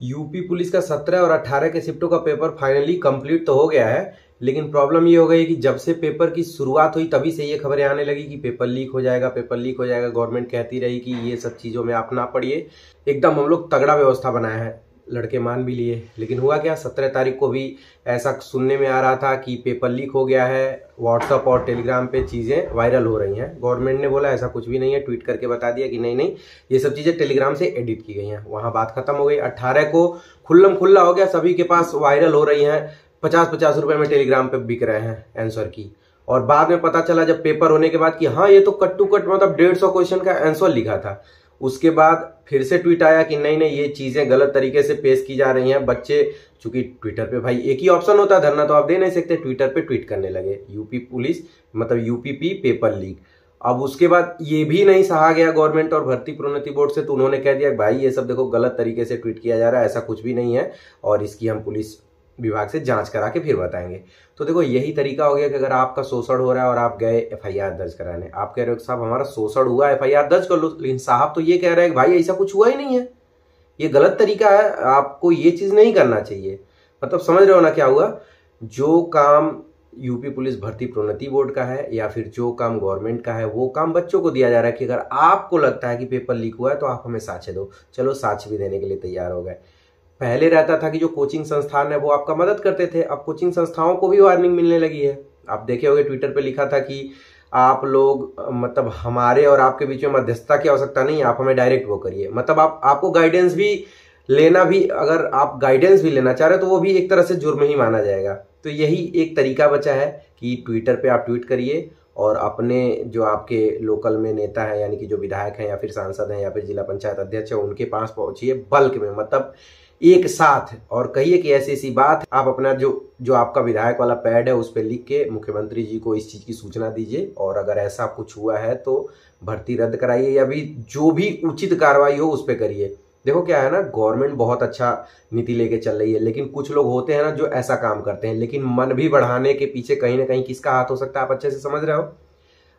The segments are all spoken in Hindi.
यूपी पुलिस का 17 और 18 के शिफ्टों का पेपर फाइनली कंप्लीट तो हो गया है, लेकिन प्रॉब्लम ये हो गई कि जब से पेपर की शुरुआत हुई तभी से ये खबरें आने लगी कि पेपर लीक हो जाएगा, पेपर लीक हो जाएगा। गवर्नमेंट कहती रही कि ये सब चीज़ों में आप ना पड़िए, एकदम हम लोग तगड़ा व्यवस्था बनाया है, लड़के मान भी लिए। लेकिन हुआ क्या, 17 तारीख को भी ऐसा सुनने में आ रहा था कि पेपर लीक हो गया है। व्हाट्सअप और टेलीग्राम पे चीज़ें वायरल हो रही हैं। गवर्नमेंट ने बोला ऐसा कुछ भी नहीं है, ट्वीट करके बता दिया कि नहीं नहीं, ये सब चीज़ें टेलीग्राम से एडिट की गई हैं। वहाँ बात खत्म हो गई। 18 को खुल्लम खुल्ला हो गया, सभी के पास वायरल हो रही हैं। 50-50 रुपए में टेलीग्राम पे बिक रहे हैं आंसर की। और बाद में पता चला जब पेपर होने के बाद कि हाँ ये तो कट टू कट मतलब 150 क्वेश्चन का आंसर लिखा था। उसके बाद फिर से ट्वीट आया कि नहीं नहीं, ये चीजें गलत तरीके से पेश की जा रही हैं। बच्चे, चूंकि ट्विटर पे भाई एक ही ऑप्शन होता है, धरना तो आप दे नहीं सकते, ट्विटर पे ट्वीट करने लगे यूपी पुलिस मतलब यूपीपी पेपर लीक। अब उसके बाद ये भी नहीं सहा गया गवर्नमेंट और भर्ती प्रोन्नति बोर्ड से, तो उन्होंने कह दिया भाई ये सब देखो गलत तरीके से ट्वीट किया जा रहा है, ऐसा कुछ भी नहीं है और इसकी हम पुलिस विभाग से जांच करा के फिर बताएंगे। तो देखो यही तरीका हो गया कि अगर आपका शोषण हो रहा है और आप गए एफआईआर दर्ज कराने, आप कह रहे हो कि साहब हमारा शोषण हुआ, एफआईआर दर्ज कर लो, लेकिन साहब तो ये कह रहे हैं कि भाई ऐसा कुछ हुआ ही नहीं है, ये गलत तरीका है, आपको ये चीज नहीं करना चाहिए। मतलब समझ रहे हो ना क्या हुआ। जो काम यूपी पुलिस भर्ती प्रोन्नति बोर्ड का है या फिर जो काम गवर्नमेंट का है, वो काम बच्चों को दिया जा रहा है कि अगर आपको लगता है कि पेपर लीक हुआ है तो आप हमें साक्ष्य दो। चलो साक्ष्य भी देने के लिए तैयार हो गए। पहले रहता था कि जो कोचिंग संस्थान है वो आपका मदद करते थे, अब कोचिंग संस्थाओं को भी वार्निंग मिलने लगी है। आप देखे होंगे ट्विटर पे लिखा था कि आप लोग मतलब हमारे और आपके बीच में मध्यस्थता की आवश्यकता नहीं है, आप हमें डायरेक्ट वो करिए। मतलब आपको गाइडेंस भी लेना भी, अगर आप गाइडेंस भी लेना चाह रहे हो तो वो भी एक तरह से जुर्म ही माना जाएगा। तो यही एक तरीका बचा है कि ट्विटर पे आप ट्वीट करिए और अपने जो आपके लोकल में नेता है, यानी कि जो विधायक हैं या फिर सांसद हैं या फिर जिला पंचायत अध्यक्ष है, उनके पास पहुंचिए बल्क में, मतलब एक साथ, और कहिए कि ऐसी ऐसी बात। आप अपना जो आपका विधायक वाला पैड है उस पर लिख के मुख्यमंत्री जी को इस चीज की सूचना दीजिए, और अगर ऐसा कुछ हुआ है तो भर्ती रद्द कराइए या भी जो भी उचित कार्रवाई हो उस पर करिए। देखो क्या है ना, गवर्नमेंट बहुत अच्छा नीति लेके चल रही है, लेकिन कुछ लोग होते हैं ना जो ऐसा काम करते हैं, लेकिन मन भी बढ़ाने के पीछे कहीं ना कहीं किसका हाथ हो सकता है, आप अच्छे से समझ रहे हो।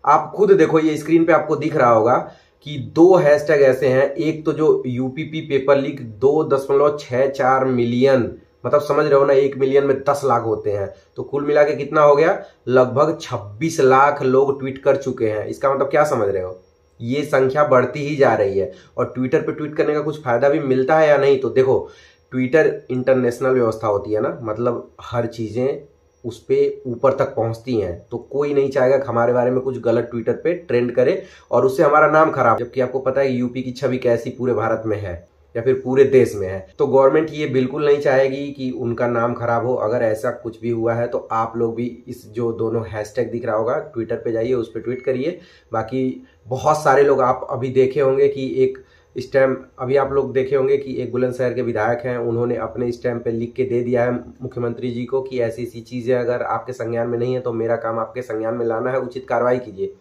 आप खुद देखो, ये स्क्रीन पे आपको दिख रहा होगा कि 2 हैशटैग ऐसे हैं। एक तो जो यूपीपी पेपर लीक 2.64 मिलियन, मतलब समझ रहे हो ना, 1 मिलियन में 10 लाख होते हैं, तो कुल मिला के कितना हो गया, लगभग 26 लाख लोग ट्वीट कर चुके हैं। इसका मतलब क्या समझ रहे हो, ये संख्या बढ़ती ही जा रही है। और ट्विटर पे ट्वीट करने का कुछ फायदा भी मिलता है या नहीं, तो देखो ट्विटर इंटरनेशनल व्यवस्था होती है ना, मतलब हर चीजें उस पे ऊपर तक पहुंचती हैं, तो कोई नहीं चाहेगा कि हमारे बारे में कुछ गलत ट्विटर पे ट्रेंड करे और उससे हमारा नाम खराब, जबकि आपको पता है यूपी की छवि कैसी पूरे भारत में है या फिर पूरे देश में है। तो गवर्नमेंट ये बिल्कुल नहीं चाहेगी कि उनका नाम खराब हो। अगर ऐसा कुछ भी हुआ है तो आप लोग भी इस जो दोनों हैशटैग दिख रहा होगा ट्विटर पे जाइए, उस पर ट्वीट करिए। बाकी बहुत सारे लोग, आप अभी देखे होंगे कि एक स्टैम्प, अभी आप लोग देखे होंगे कि एक बुलंदशहर के विधायक हैं, उन्होंने अपने स्टैम्प पे लिख के दे दिया है मुख्यमंत्री जी को कि ऐसी ऐसी चीजें अगर आपके संज्ञान में नहीं है तो मेरा काम आपके संज्ञान में लाना है, उचित कार्रवाई कीजिए।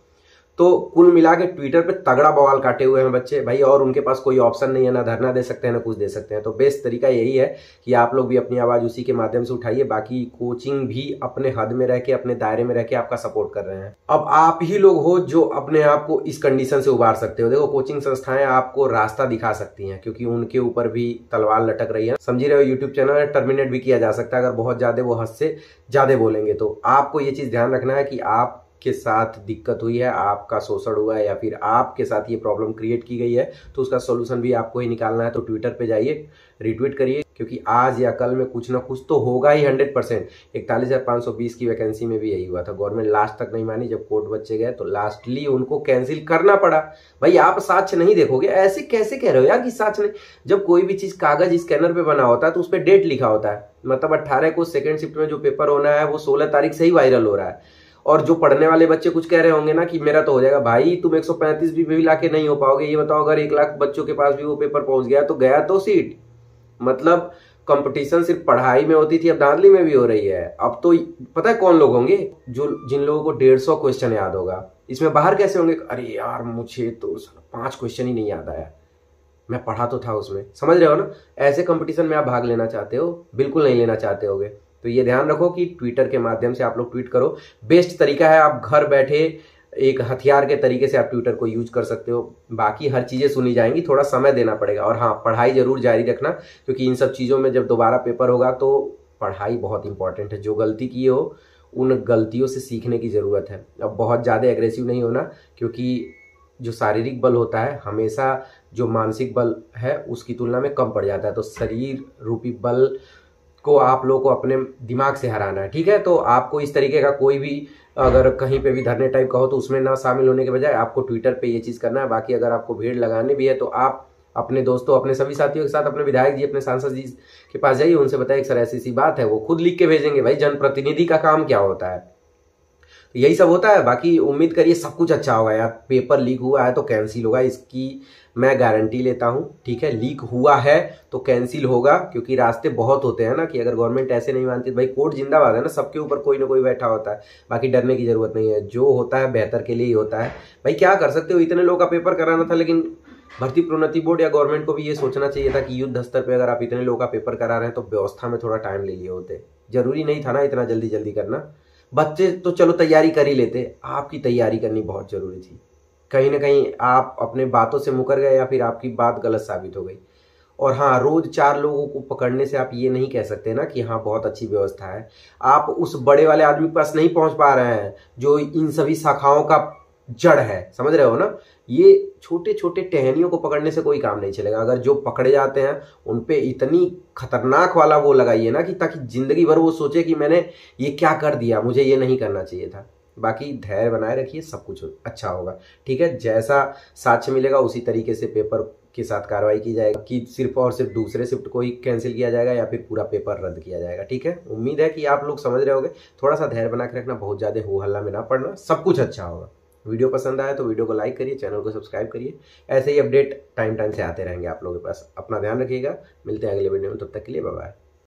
तो कुल मिला के ट्विटर पे तगड़ा बवाल काटे हुए हैं बच्चे भाई, और उनके पास कोई ऑप्शन नहीं है, ना धरना दे सकते हैं ना कुछ दे सकते हैं। तो बेस्ट तरीका यही है कि आप लोग भी अपनी आवाज उसी के माध्यम से उठाइए। बाकी कोचिंग भी अपने हद में रह के, अपने दायरे में रह के आपका सपोर्ट कर रहे हैं। अब आप ही लोग हो जो अपने आप को इस कंडीशन से उबार सकते हो। देखो कोचिंग संस्थाएं आपको रास्ता दिखा सकती हैं, क्योंकि उनके ऊपर भी तलवार लटक रही है, समझ रहे हो। यूट्यूब चैनल टर्मिनेट भी किया जा सकता है अगर बहुत ज्यादा वो हद से ज्यादा बोलेंगे। तो आपको ये चीज ध्यान रखना है कि आप के साथ दिक्कत हुई है, आपका शोषण हुआ है या फिर आपके साथ ये प्रॉब्लम क्रिएट की गई है, तो उसका सॉल्यूशन भी आपको ही निकालना है। तो ट्विटर पे जाइए, रिट्वीट करिए, क्योंकि आज या कल में कुछ ना कुछ तो होगा ही 100%। 41,520 की वैकेंसी में भी यही हुआ था। गवर्नमेंट लास्ट तक नहीं मानी, जब कोर्ट बच्चे गए तो लास्टली उनको कैंसिल करना पड़ा। भाई आप साक्ष्य नहीं देखोगे, ऐसे कैसे कह रहे हो यार कि साक्ष्य नहीं। जब कोई भी चीज कागज स्कैनर पे बना होता है तो उस पर डेट लिखा होता है, मतलब 18 को सेकेंड शिफ्ट में जो पेपर होना है वो 16 तारीख से ही वायरल हो रहा है। और जो पढ़ने वाले बच्चे कुछ कह रहे होंगे ना कि मेरा तो हो जाएगा, भाई तुम 135 भी लाके नहीं हो पाओगे। ये बताओ अगर 1 लाख बच्चों के पास भी वो पेपर पहुंच गया तो गया तो सीट। मतलब कंपटीशन सिर्फ पढ़ाई में होती थी, अब धांधली में भी हो रही है। अब तो पता है कौन लोग होंगे, जो जिन लोगों को 150 क्वेश्चन याद होगा, इसमें बाहर कैसे होंगे, अरे यार मुझे तो 5 क्वेश्चन ही नहीं याद आया, मैं पढ़ा तो था उसमें। समझ रहे हो ना, ऐसे कंपटीशन में आप भाग लेना चाहते हो, बिल्कुल नहीं लेना चाहते होगे। तो ये ध्यान रखो कि ट्विटर के माध्यम से आप लोग ट्वीट करो, बेस्ट तरीका है। आप घर बैठे एक हथियार के तरीके से आप ट्विटर को यूज कर सकते हो। बाकी हर चीज़ें सुनी जाएंगी, थोड़ा समय देना पड़ेगा। और हाँ, पढ़ाई जरूर जारी रखना, क्योंकि इन सब चीज़ों में जब दोबारा पेपर होगा तो पढ़ाई बहुत इंपॉर्टेंट है। जो गलती की हो उन गलतियों से सीखने की ज़रूरत है। अब बहुत ज़्यादा एग्रेसिव नहीं होना, क्योंकि जो शारीरिक बल होता है हमेशा जो मानसिक बल है उसकी तुलना में कम पड़ जाता है। तो शरीर रूपी बल को आप लोगों को अपने दिमाग से हराना है, ठीक है। तो आपको इस तरीके का कोई भी अगर कहीं पे भी धरने टाइप का हो तो उसमें ना शामिल होने के बजाय आपको ट्विटर पे ये चीज़ करना है। बाकी अगर आपको भीड़ लगानी भी है तो आप अपने दोस्तों, अपने सभी साथियों के साथ, अपने विधायक जी, अपने सांसद जी के पास जाइए, उनसे बताइए सर ऐसी सी बात है, वो खुद लिख के भेजेंगे। भाई जनप्रतिनिधि का काम क्या होता है, तो यही सब होता है। बाकी उम्मीद करिए सब कुछ अच्छा होगा यार। पेपर लीक हुआ है तो कैंसिल होगा, इसकी मैं गारंटी लेता हूँ, ठीक है। लीक हुआ है तो कैंसिल होगा, क्योंकि रास्ते बहुत होते हैं ना कि अगर गवर्नमेंट ऐसे नहीं मानती तो भाई कोर्ट जिंदाबाद है ना, सबके ऊपर कोई ना कोई बैठा होता है। बाकी डरने की जरूरत नहीं है, जो होता है बेहतर के लिए ही होता है। भाई क्या कर सकते हो, इतने लोग का पेपर कराना था। लेकिन भर्ती प्रोन्नति बोर्ड या गवर्नमेंट को भी ये सोचना चाहिए था कि युद्ध स्तर पर अगर आप इतने लोगों का पेपर करा रहे हैं तो व्यवस्था में थोड़ा टाइम ले लिए होते। जरूरी नहीं था ना इतना जल्दी जल्दी करना। बच्चे तो चलो तैयारी कर ही लेते, आपकी तैयारी करनी बहुत जरूरी थी। कहीं ना कहीं आप अपने बातों से मुकर गए या फिर आपकी बात गलत साबित हो गई। और हाँ, रोज 4 लोगों को पकड़ने से आप ये नहीं कह सकते ना कि हाँ बहुत अच्छी व्यवस्था है। आप उस बड़े वाले आदमी के पास नहीं पहुंच पा रहे हैं जो इन सभी शाखाओं का जड़ है, समझ रहे हो ना। ये छोटे छोटे टहनियों को पकड़ने से कोई काम नहीं चलेगा। अगर जो पकड़े जाते हैं उन पे इतनी खतरनाक वाला वो लगाइए ना कि ताकि जिंदगी भर वो सोचे कि मैंने ये क्या कर दिया, मुझे ये नहीं करना चाहिए था। बाकी धैर्य बनाए रखिए, सब कुछ अच्छा होगा, ठीक है। जैसा साक्ष्य मिलेगा उसी तरीके से पेपर के साथ कार्रवाई की जाएगी कि सिर्फ और सिर्फ दूसरे शिफ्ट को ही कैंसिल किया जाएगा या फिर पूरा पेपर रद्द किया जाएगा, ठीक है। उम्मीद है कि आप लोग समझ रहे होगे। थोड़ा सा धैर्य बना के रखना, बहुत ज्यादा हो हल्ला में ना पड़ना, सब कुछ अच्छा होगा। वीडियो पसंद आया तो वीडियो को लाइक करिए, चैनल को सब्सक्राइब करिए। ऐसे ही अपडेट टाइम टाइम से आते रहेंगे आप लोगों के पास। अपना ध्यान रखिएगा, मिलते हैं अगले वीडियो में, तब तक के लिए बाय बाय।